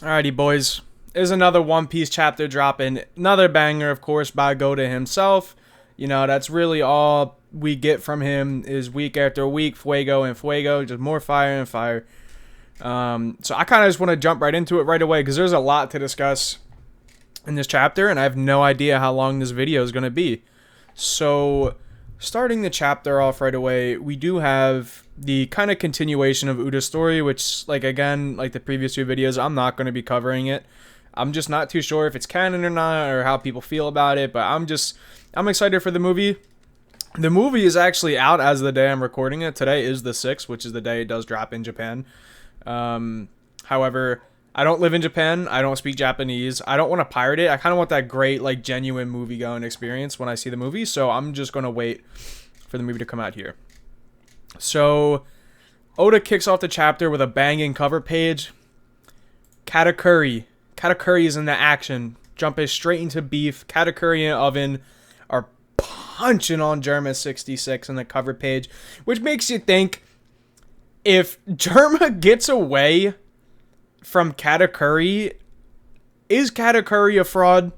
Alrighty, boys. There's another One Piece chapter dropping. Another banger, of course, by Goda himself. You know, that's really all we get from him is week after week, Fuego and Fuego, just more fire and fire. So I kind of just want to jump right into it right away because there's a lot to discuss in this chapter, and I have no idea how long this video is going to be. So, starting the chapter off right away, we do have the kind of continuation of Uda's story, which, like, again, like the previous two videos, I'm not going to be covering it. I'm just not too sure if it's canon or not, or how people feel about it, but I'm excited for the movie. The movie is actually out as the day I'm recording it. Today is the 6th, which is the day it does drop in Japan. However, I don't live in Japan. I don't speak Japanese. I don't want to pirate it. I kind of want that great, like, genuine movie-going experience when I see the movie, so I'm just going to wait for the movie to come out here. So, Oda kicks off the chapter with a banging cover page. Katakuri. Katakuri is in the action. Jumping straight into beef. Katakuri and Oven are punching on Germa 66 in the cover page, which makes you think, if Germa gets away from Katakuri, is Katakuri a fraud?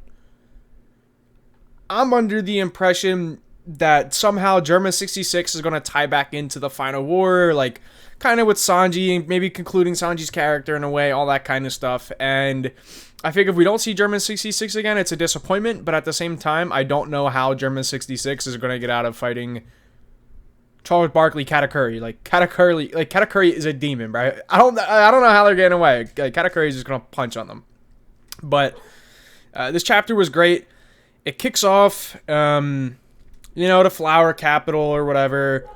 I'm under the impression that somehow Germa 66 is going to tie back into the final war, like, kind of with Sanji, maybe concluding Sanji's character in a way, all that kind of stuff. And I think if we don't see Germa 66 again, it's a disappointment, but at the same time, I don't know how Germa 66 is going to get out of fighting Charles Barkley Katakuri. Katakuri is a demon, right? I don't know how they're getting away. Katakuri is just gonna punch on them. But this chapter was great. It kicks off, the flower capital or whatever.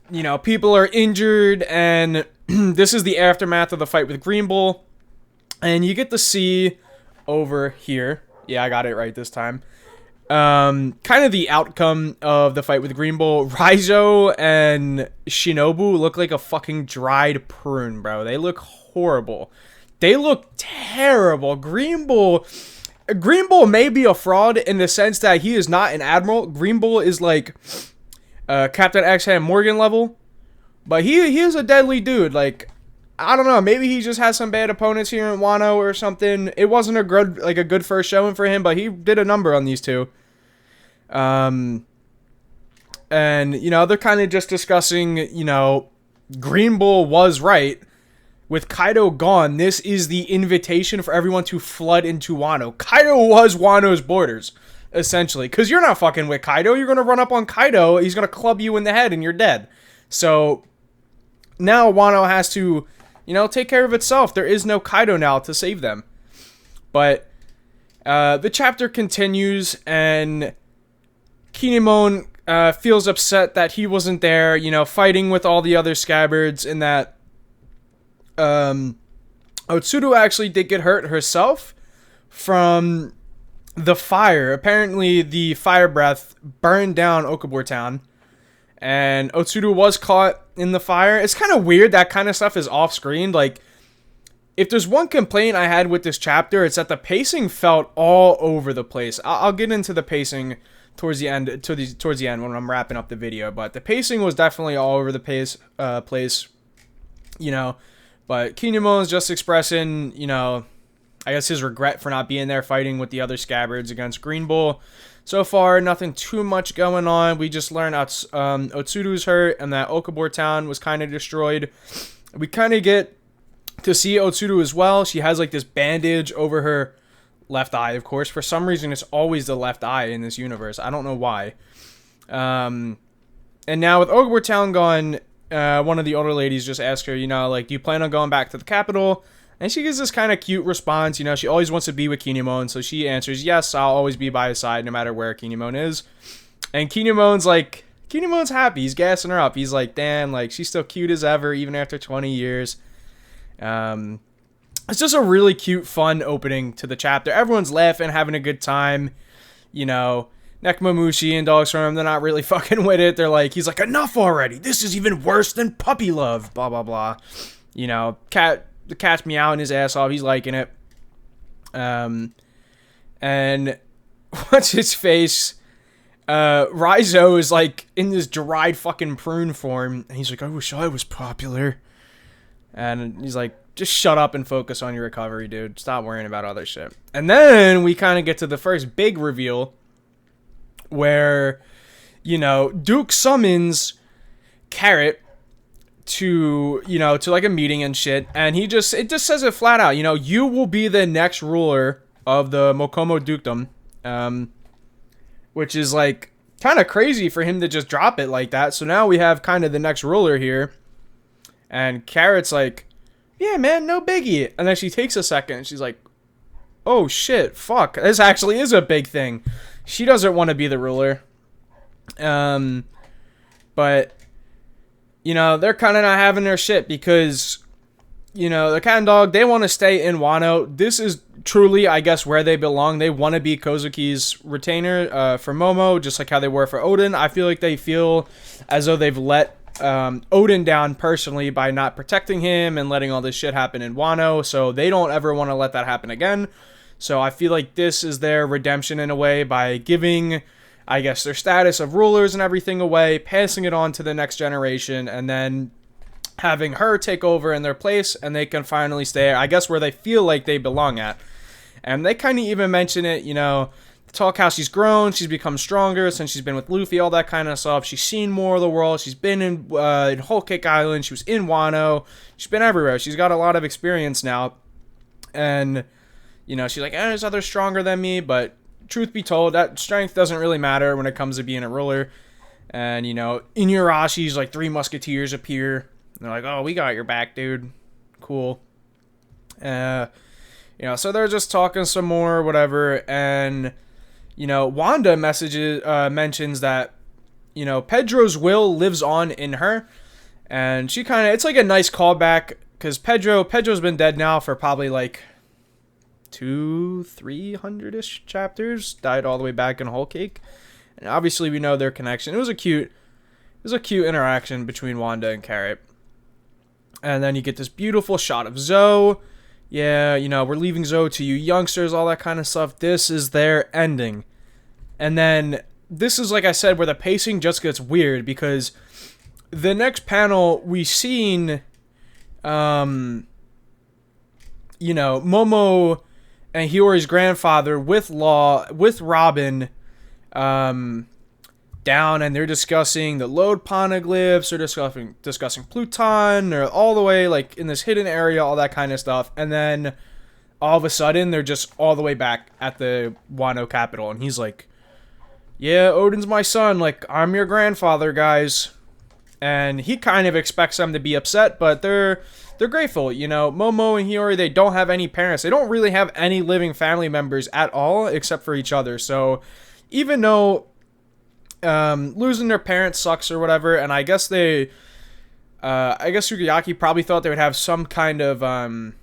You know, people are injured, and this is the aftermath of the fight with Green Bull, and you get to see over here. Yeah, I got it right this time. Kind of the outcome of the fight with Green Bull. Raizo and Shinobu look like a fucking dried prune, bro. They look horrible. They look terrible. Green Bull may be a fraud in the sense that he is not an admiral. Green Bull is like Captain X-Hand Morgan level, but he is a deadly dude. Like, I don't know, maybe he just has some bad opponents here in Wano or something. It wasn't a good first showing for him, but he did a number on these two. And, they're kind of just discussing, Green Bull was right. With Kaido gone, this is the invitation for everyone to flood into Wano. Kaido was Wano's borders, essentially. Because you're not fucking with Kaido. You're going to run up on Kaido. He's going to club you in the head and you're dead. So, now Wano has to, take care of itself. There is no Kaido now to save them. But the chapter continues, and Kinemon feels upset that he wasn't there, fighting with all the other scabbards, and that Otsuru actually did get hurt herself from the fire. Apparently, the fire breath burned down Okabor Town, and Otsuru was caught in the fire. It's kind of weird that kind of stuff is off-screen. Like, if there's one complaint I had with this chapter, it's that the pacing felt all over the place. I'll get into the pacing towards the end when I'm wrapping up the video, but the pacing was definitely all over the place, but Kinemon's just expressing, I guess his regret for not being there fighting with the other scabbards against Green Bull. So far, nothing too much going on. We just learned Otsuru's hurt and that Okabor Town was kind of destroyed. We kind of get to see Otsuru as well. She has like this bandage over her left eye, of course. For some reason, it's always the left eye in this universe. I don't know why. And now with Okabor Town gone, one of the older ladies just asked her, do you plan on going back to the capital? And she gives this kind of cute response. She always wants to be with Kinemon, so she answers, yes, I'll always be by his side no matter where Kinemon is. And Kinemon's happy. He's gassing her up. He's like, damn, like, she's still cute as ever, even after 20 years. It's just a really cute, fun opening to the chapter. Everyone's laughing, having a good time. Nekomamushi and Dog Storm, they're not really fucking with it. They're like, he's like, enough already. This is even worse than puppy love. Blah, blah, blah. The cat's meowing his ass off. He's liking it. And what's his face? Raizo is like in this dried fucking prune form. And he's like, I wish I was popular. And he's like, just shut up and focus on your recovery, dude. Stop worrying about other shit. And then we kind of get to the first big reveal where, you know, Duke summons Carrot to, you know, to like a meeting and shit. And it just says it flat out, you know, you will be the next ruler of the Mokomo Dukedom. Which is like kind of crazy for him to just drop it like that. So now we have kind of the next ruler here. And Carrot's like, yeah, man, no biggie. And then she takes a second and she's like, oh shit, fuck. This actually is a big thing. She doesn't want to be the ruler. But, you know, they're kind of not having their shit because, you know, the cat and dog, they want to stay in Wano. This is truly, I guess, where they belong. They want to be Kozuki's retainer for Momo, just like how they were for Oden. I feel like they feel as though they've let Oden down personally by not protecting him and letting all this shit happen in Wano, so they don't ever want to let that happen again. So I feel like this is their redemption in a way by giving, I guess, their status of rulers and everything away, passing it on to the next generation, and then having her take over in their place, and they can finally stay, I guess, where they feel like they belong at. And they kind of even mention it, you know, talk how she's grown, she's become stronger since she's been with Luffy, all that kind of stuff. She's seen more of the world. She's been in Whole Cake Island. She was in Wano. She's been everywhere. She's got a lot of experience now. And, you know, she's like, there's others stronger than me. But truth be told, that strength doesn't really matter when it comes to being a ruler. And, you know, Inuyasha's like 3 musketeers appear. And they're like, oh, we got your back, dude. Cool. You know, so they're just talking some more, whatever. And, you know, Wanda mentions that, you know, Pedro's will lives on in her. And she kind of, it's like a nice callback because Pedro's been dead now for probably like 200-300-ish chapters. Died all the way back in Whole Cake. And obviously we know their connection. It was a cute interaction between Wanda and Carrot. And then you get this beautiful shot of Zoe. Yeah, you know, we're leaving Zoe to you youngsters, all that kind of stuff. This is their ending. And then this is, like I said, where the pacing just gets weird because the next panel we seen, you know, Momo and Hiyori's grandfather with Robin, down, and they're discussing the load poneglyphs, they're discussing Pluton, or all the way like in this hidden area, all that kind of stuff. And then all of a sudden they're just all the way back at the Wano capital, and he's like, yeah, Odin's my son, like, I'm your grandfather, guys. And he kind of expects them to be upset, but they're grateful. You know, Momo and Hiyori, they don't have any parents. They don't really have any living family members at all except for each other. So even though losing their parents sucks or whatever, and I guess Sukayaki probably thought they would have some kind of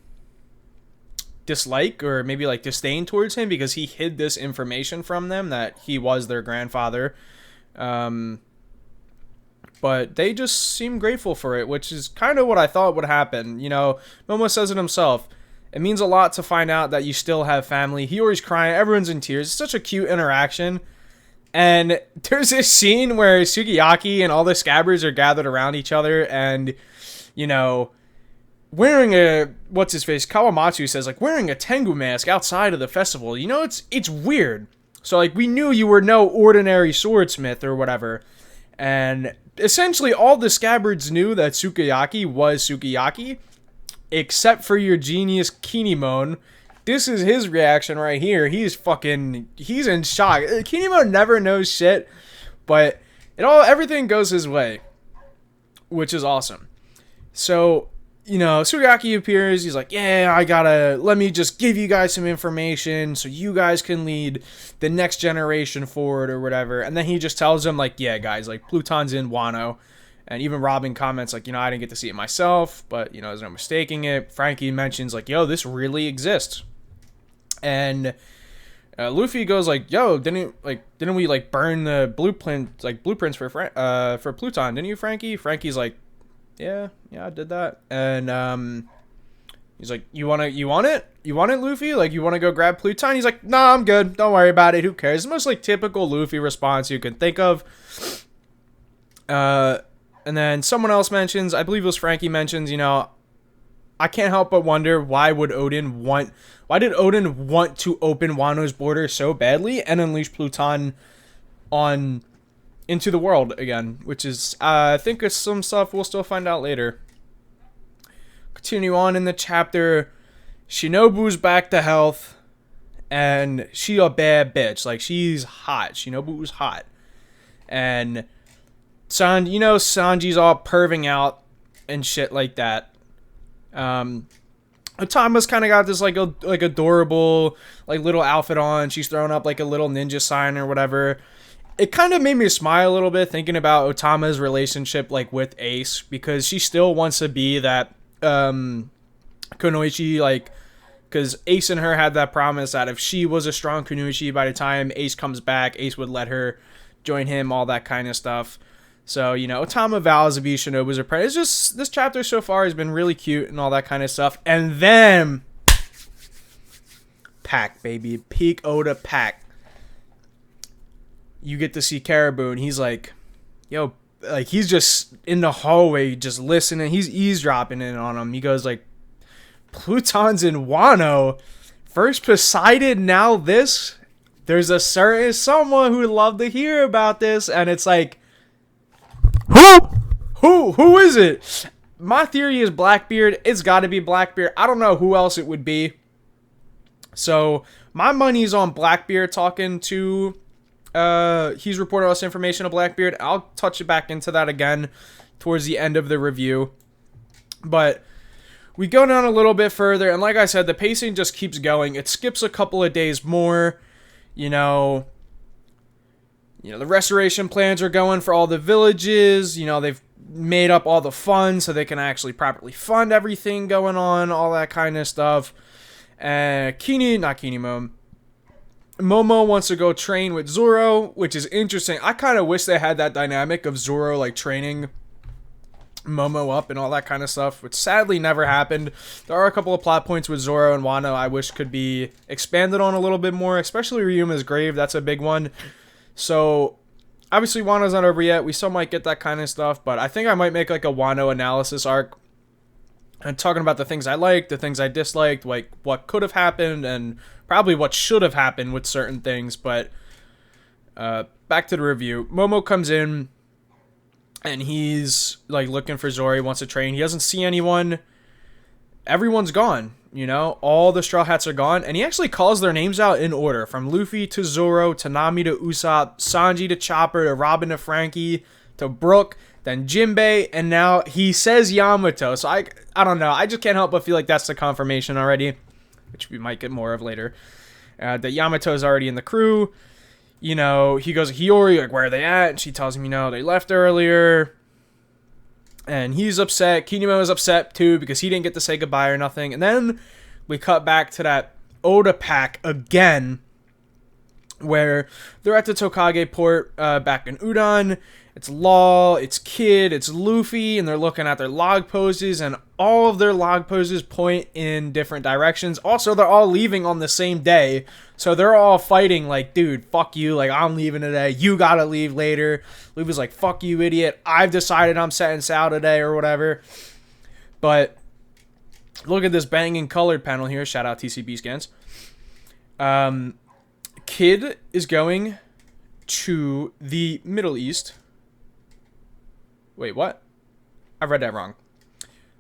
dislike or maybe like disdain towards him because he hid this information from them that he was their grandfather, but they just seem grateful for it, which is kind of what I thought would happen. You know, Momo says it himself, it means a lot to find out that you still have family. Hiyori's crying, everyone's in tears. It's such a cute interaction. And there's this scene where Sukayaki and all the Scabbards are gathered around each other and, you know, wearing Kawamatsu says, like, wearing a Tengu mask outside of the festival. You know, it's weird. So, like, we knew you were no ordinary swordsmith or whatever. And essentially all the Scabbards knew that Sukayaki was Sukayaki, except for your genius Kinemon. This is his reaction right here. He's in shock. Kinemon never knows shit, but everything goes his way, which is awesome. So, you know, Sukayaki appears. He's like, yeah, let me just give you guys some information so you guys can lead the next generation forward or whatever. And then he just tells them, like, yeah, guys, like, Pluton's in Wano. And even Robin comments, like, you know, I didn't get to see it myself, but, you know, there's no mistaking it. Frankie mentions, like, yo, this really exists. And Luffy goes, like, yo, didn't we, like, burn the blueprints for Pluton, didn't you, Frankie? Frankie's like, yeah, I did that. And he's like, you want it, Luffy? Like, you want to go grab Pluton? He's like, nah, I'm good. Don't worry about it. Who cares? It's the most, like, typical Luffy response you can think of. And then someone else mentions, I believe it was Frankie mentions, you know, I can't help but wonder why did Odin want to open Wano's border so badly and unleash Pluton on into the world again, which is I think it's some stuff we'll still find out later. Continue on in the chapter. Shinobu's back to health, and she a bad bitch. Like, she's hot. Shinobu's hot. And Sanji's all perving out and shit like that. Otama's kind of got this like adorable like little outfit on. She's throwing up like a little ninja sign or whatever. It kind of made me smile a little bit thinking about Otama's relationship like with Ace, because she still wants to be that Kunoichi, like, because Ace and her had that promise that if she was a strong Kunoichi, by the time Ace comes back, Ace would let her join him, all that kind of stuff. So, Otama vows to be Shinobu's apprentice. It's just, this chapter so far has been really cute and all that kind of stuff. And then, Pack, baby. Peak Oda Pack. You get to see Caribou, and he's like, yo, like, he's just in the hallway just listening. He's eavesdropping in on him. He goes like, Pluton's in Wano. First Poseidon, now this. There's a certain someone who would love to hear about this. And it's like, Who is it? My theory is Blackbeard. It's got to be Blackbeard. I don't know who else it would be. So, my money's on Blackbeard talking to... he's reported us information of Blackbeard. I'll touch it back into that again towards the end of the review. But we go down a little bit further, and like I said, the pacing just keeps going. It skips a couple of days more. The restoration plans are going for all the villages. They've made up all the funds so they can actually properly fund everything going on, all that kind of stuff. Momo wants to go train with Zoro, which is interesting. I kind of wish they had that dynamic of Zoro like training Momo up and all that kind of stuff, which sadly never happened. There are a couple of plot points with Zoro and Wano I wish could be expanded on a little bit more, especially Ryuma's grave. That's a big one. So obviously Wano's not over yet. We still might get that kind of stuff, but I think I might make like a Wano analysis arc and talking about the things I liked, the things I disliked, like what could have happened and probably what should have happened with certain things. But back to the review. Momo comes in and he's like looking for Zoro. He wants to train. He doesn't see anyone. Everyone's gone. All the Straw Hats are gone. And he actually calls their names out in order. From Luffy to Zoro, to Nami to Usopp, Sanji to Chopper, to Robin to Frankie, to Brook, then Jinbei, and now he says Yamato. So I don't know. I just can't help but feel like that's the confirmation already, which we might get more of later. That Yamato's already in the crew. He goes to Hiyori, like, where are they at? And she tells him, they left earlier. And he's upset. Kinemon is upset too because he didn't get to say goodbye or nothing. And then we cut back to that Oda pack again, where they're at the Tokage port back in Udon. It's Law, it's Kid, it's Luffy, and they're looking at their log poses, and all of their log poses point in different directions. Also, they're all leaving on the same day, so they're all fighting like, dude, fuck you, like, I'm leaving today, you gotta leave later. Luffy's like, fuck you, idiot, I've decided I'm setting sail today, or whatever. But look at this banging colored panel here, shout out TCB scans. Kid is going to the Middle East. Wait, what? I read that wrong.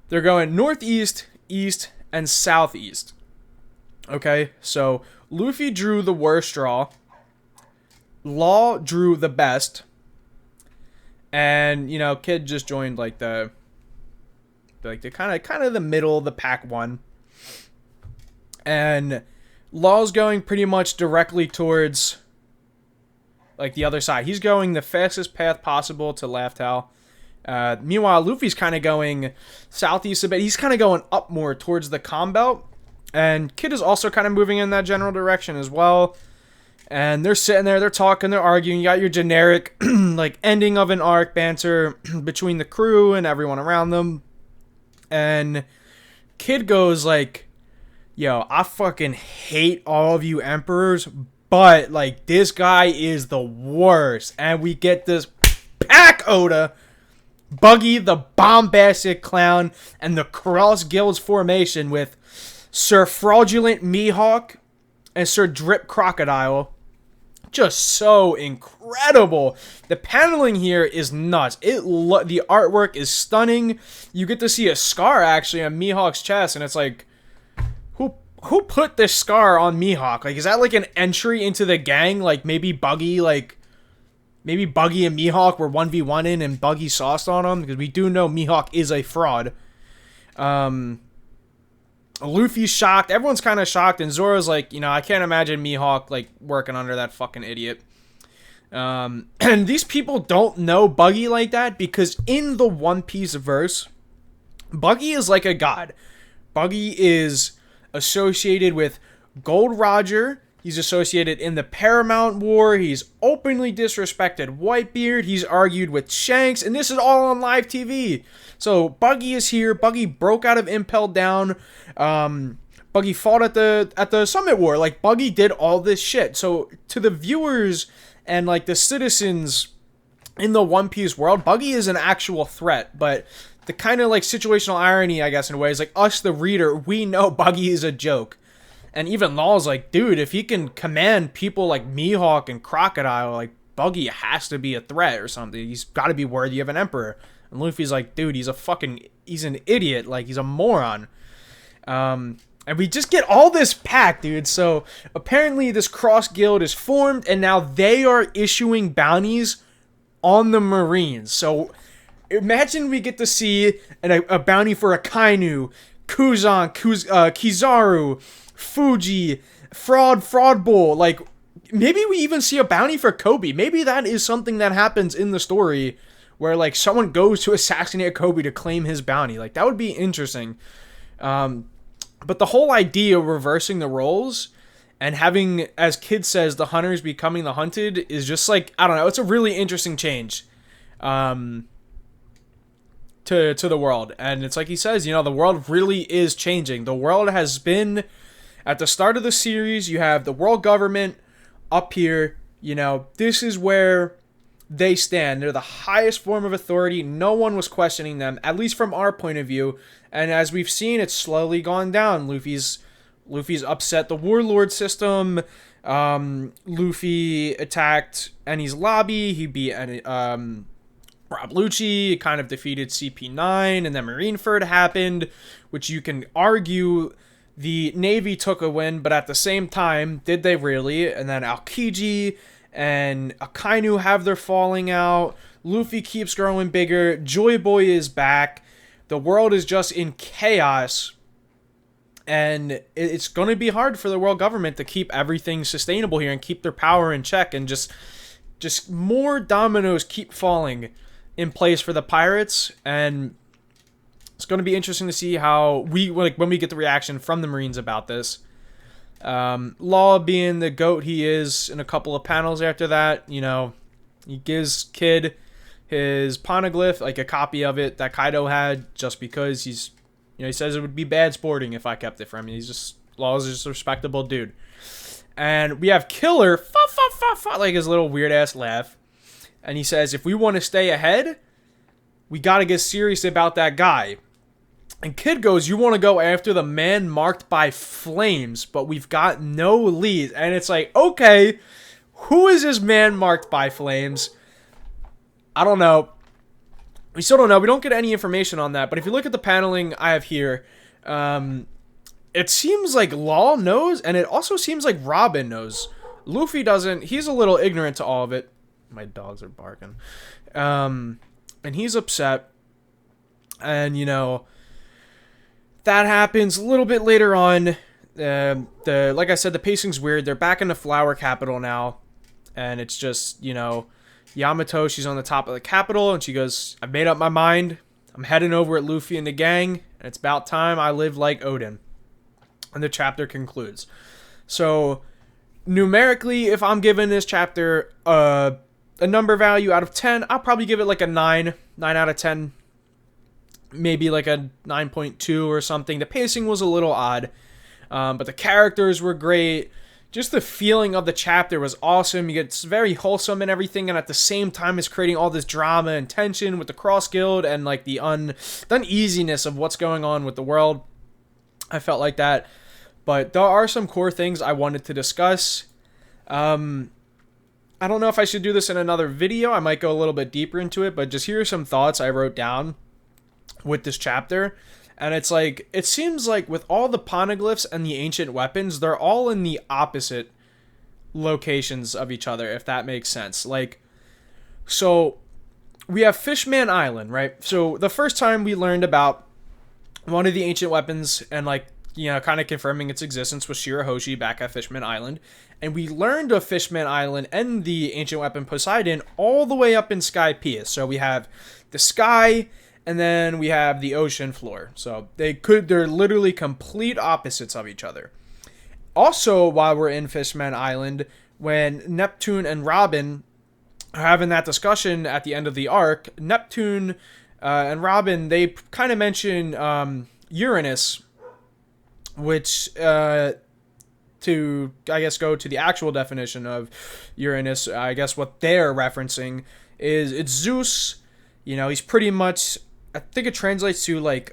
They're going northeast, east, and southeast. Okay, so Luffy drew the worst draw. Law drew the best. And, Kid just joined like the kind of the middle of the pack one. And Law's going pretty much directly towards like the other side. He's going the fastest path possible to Laftel. Meanwhile, Luffy's kind of going southeast a bit. He's kind of going up more towards the Calm Belt. And Kid is also kind of moving in that general direction as well. And they're sitting there, they're talking, they're arguing. You got your generic, like, ending of an arc banter between the crew and everyone around them. And Kid goes like, yo, I fucking hate all of you Emperors, but, like, this guy is the worst. And we get this Pack Oda Buggy the bombastic clown and the Cross Guilds formation with Sir Fraudulent Mihawk and Sir Drip Crocodile. Just so incredible. The paneling here is nuts. The artwork is stunning. You get to see a scar actually on Mihawk's chest, and it's like, who put this scar on Mihawk? Like, is that like an entry into the gang? Like maybe Buggy and Mihawk were 1v1 and Buggy sauced on him, because we do know Mihawk is a fraud. Luffy's shocked. Everyone's kind of shocked, and Zoro's like, I can't imagine Mihawk like working under that fucking idiot. And these people don't know Buggy like that, because in the One Piece verse, Buggy is like a god. Buggy is associated with Gold Roger. He's associated in the Paramount War. He's openly disrespected Whitebeard. He's argued with Shanks, and this is all on live TV. So Buggy is here. Buggy broke out of Impel Down. Buggy fought at the Summit War. Like, Buggy did all this shit. So to the viewers and like the citizens in the One Piece world, Buggy is an actual threat. But the kind of like situational irony, I guess, in a way, is like us, the reader, we know Buggy is a joke. And even Law's like, dude, if he can command people like Mihawk and Crocodile, like, Buggy has to be a threat or something. He's got to be worthy of an emperor. And Luffy's like, dude, he's an idiot. Like, he's a moron. And we just get all this pack, dude. So apparently this Cross Guild is formed, and now they are issuing bounties on the Marines. So imagine we get to see a bounty for Akainu, Kuzan, Kizaru, Fuji, Fraud Bull. Like, maybe we even see a bounty for Kobe. Maybe that is something that happens in the story, where like someone goes to assassinate Kobe to claim his bounty. Like, that would be interesting. But the whole idea of reversing the roles and having, as Kid says, the hunters becoming the hunted is just like, I don't know, it's a really interesting change to the world. And it's like he says, the world really is changing. The world has been, at the start of the series, you have the world government up here. This is where they stand. They're the highest form of authority. No one was questioning them, at least from our point of view. And as we've seen, it's slowly gone down. Luffy's upset the warlord system. Luffy attacked Eni's lobby. He beat Rob Lucci, kind of defeated CP9, and then Marineford happened, which you can argue the Navy took a win, but at the same time, did they really? And then Aokiji and Akainu have their falling out. Luffy keeps growing bigger. Joy Boy is back. The world is just in chaos. And it's going to be hard for the world government to keep everything sustainable here and keep their power in check. And just more dominoes keep falling in place for the pirates. And it's going to be interesting to see how when we get the reaction from the Marines about this. Law being the GOAT he is, in a couple of panels after that, he gives Kid his poneglyph, like a copy of it that Kaido had, just because he says it would be bad sporting if I kept it from him. Law's just a respectable dude. And we have Killer, like his little weird ass laugh. And he says, if we want to stay ahead, we got to get serious about that guy. And Kid goes, you want to go after the man marked by flames, but we've got no lead. And it's like, okay, who is this man marked by flames? I don't know. We still don't know. We don't get any information on that. But if you look at the paneling I have here, it seems like Law knows, and it also seems like Robin knows. Luffy doesn't. He's a little ignorant to all of it. My dogs are barking. And he's upset. And, that happens a little bit later on. Like I said, the pacing's weird. They're back in the Flower Capital now. And it's just, Yamato, she's on the top of the capital. And she goes, I've made up my mind. I'm heading over at Luffy and the gang. And it's about time I live like Odin. And the chapter concludes. So, numerically, if I'm giving this chapter a number value out of 10, I'll probably give it like a 9 out of 10. Maybe like a 9.2 or something. The pacing was a little odd, but the characters were great. just the feeling of the chapter was awesome. It's very wholesome and everything, and at the same time it's creating all this drama and tension with the Cross Guild and like the uneasiness of what's going on with the world. I felt like that. But there are some core things I wanted to discuss. I don't know if I should do this in another video. I might go a little bit deeper into it, but just here are some thoughts I wrote down with this chapter. And it's like, it seems like with all the poneglyphs and the ancient weapons, they're all in the opposite locations of each other, if that makes sense. Like, so we have Fishman Island, right? So the first time we learned about one of the ancient weapons and like, you know, kind of confirming its existence was Shirahoshi back at Fishman Island. And we learned of Fishman Island and the ancient weapon Poseidon all the way up in Skypiea. So we have the sky, and then we have the ocean floor. So they're literally complete opposites of each other. Also, while we're in Fishman Island, when Neptune and Robin are having that discussion at the end of the arc, Neptune and Robin, they kind of mention Uranus, which to, I guess, go to the actual definition of Uranus, I guess what they're referencing is it's Zeus. You know, he's pretty much, I think it translates to like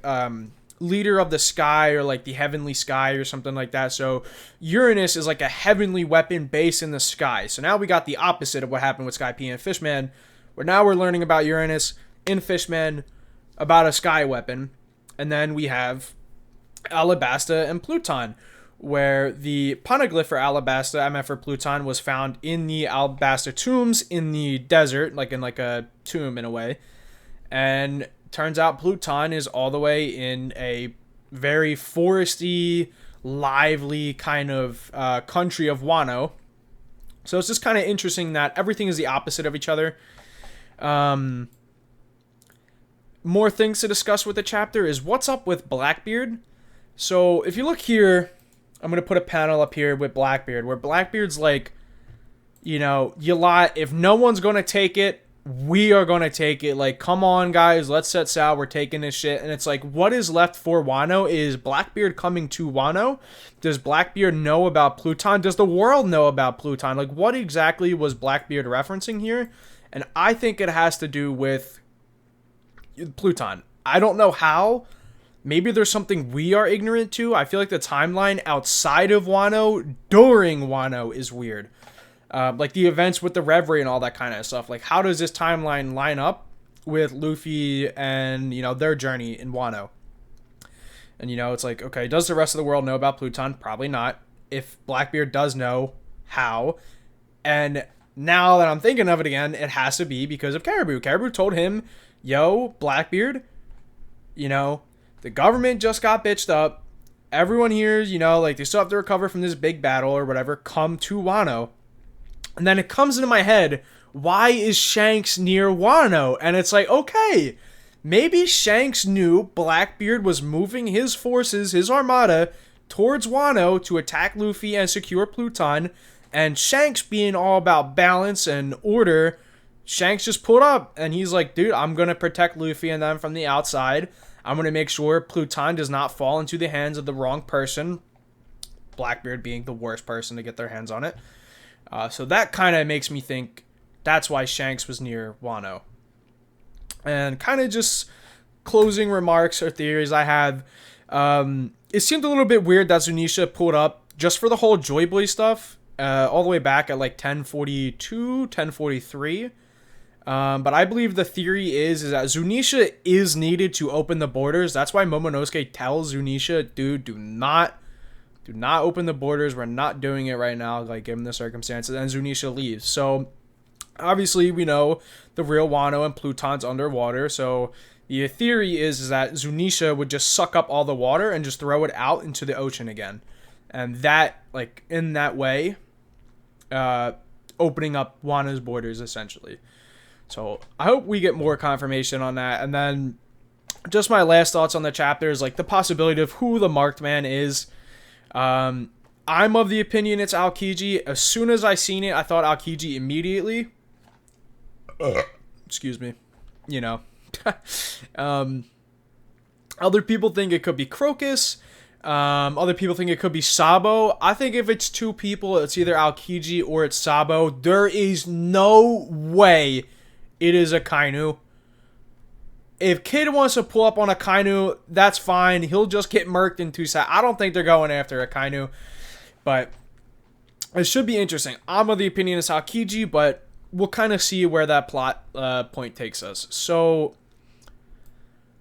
leader of the sky or like the heavenly sky or something like that. So Uranus is like a heavenly weapon based in the sky. So now we got the opposite of what happened with Skypiea and Fishman, where now we're learning about Uranus in Fishman about a sky weapon. And then we have Alabasta and Pluton, where the poneglyph for Alabasta, I meant for Pluton, was found in the Alabasta tombs in the desert, like in like a tomb in a way. And turns out Pluton is all the way in a very foresty, lively kind of country of Wano. So it's just kind of interesting that everything is the opposite of each other. More things to discuss with the chapter is what's up with Blackbeard. So if you look here, I'm going to put a panel up here with Blackbeard, where Blackbeard's like, you know, if no one's going to take it, we are going to take it. Like, come on, guys, let's set sail. We're taking this shit. And it's like, what is left for Wano? Is Blackbeard coming to Wano? Does Blackbeard know about Pluton? Does the world know about Pluton? Like, what exactly was Blackbeard referencing here? And I think it has to do with Pluton. I don't know how. Maybe there's something we are ignorant to. I feel like the timeline outside of Wano, during Wano, is weird. Like the events with the Reverie and all that kind of stuff. Like, how does this timeline line up with Luffy and, you know, their journey in Wano? And, you know, it's like, okay, does the rest of the world know about Pluton? Probably not. If Blackbeard does know, how? And now that I'm thinking of it again, it has to be because of Caribou. Caribou told him, yo, Blackbeard, you know, the government just got bitched up. Everyone here, you know, like, they still have to recover from this big battle or whatever. Come to Wano. And then it comes into my head, why is Shanks near Wano? And it's like, okay, maybe Shanks knew Blackbeard was moving his forces, his armada, towards Wano to attack Luffy and secure Pluton. And Shanks, being all about balance and order, Shanks just pulled up. And he's like, dude, I'm going to protect Luffy and them from the outside. I'm going to make sure Pluton does not fall into the hands of the wrong person. Blackbeard being the worst person to get their hands on it. So that kind of makes me think that's why Shanks was near Wano. And kind of just closing remarks or theories I have. It seemed a little bit weird that Zunisha pulled up just for the whole Joy Boy stuff. All the way back at like 1042, 1043. But I believe the theory is that Zunisha is needed to open the borders. That's why Momonosuke tells Zunisha, dude, do not open the borders. We're not doing it right now, like, given the circumstances. And Zunisha leaves. So obviously we know the real Wano and Pluton's underwater. So the theory is that Zunisha would just suck up all the water and just throw it out into the ocean again. And that, like, in that way, opening up Wano's borders essentially. So I hope we get more confirmation on that. And then just my last thoughts on the chapter is like the possibility of who the marked man is. I'm of the opinion it's Aokiji. As soon as I seen it, I thought Aokiji immediately. Excuse me. You know. Other people think it could be Crocus. Other people think it could be Sabo. I think if it's two people, it's either Aokiji or it's Sabo. There is no way it is Akainu. If Kid wants to pull up on Akainu, that's fine. He'll just get murked in 2 seconds. I don't think they're going after Akainu. But it should be interesting. I'm of the opinion it's Aokiji, but we'll kind of see where that plot point takes us. So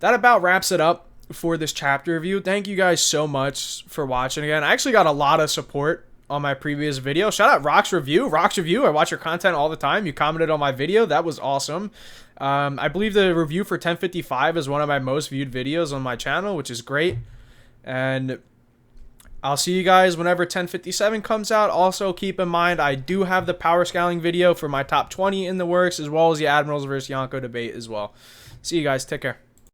that about wraps it up for this chapter review. Thank you guys so much for watching again. I actually got a lot of support on my previous video. Shout out Rock's Review. Rock's Review, I watch your content all the time. You commented on my video. That was awesome. I believe the review for 1055 is one of my most viewed videos on my channel, which is great. And I'll see you guys whenever 1057 comes out. Also, keep in mind, I do have the power scaling video for my top 20 in the works, as well as the Admirals versus Yonko debate as well. See you guys. Take care.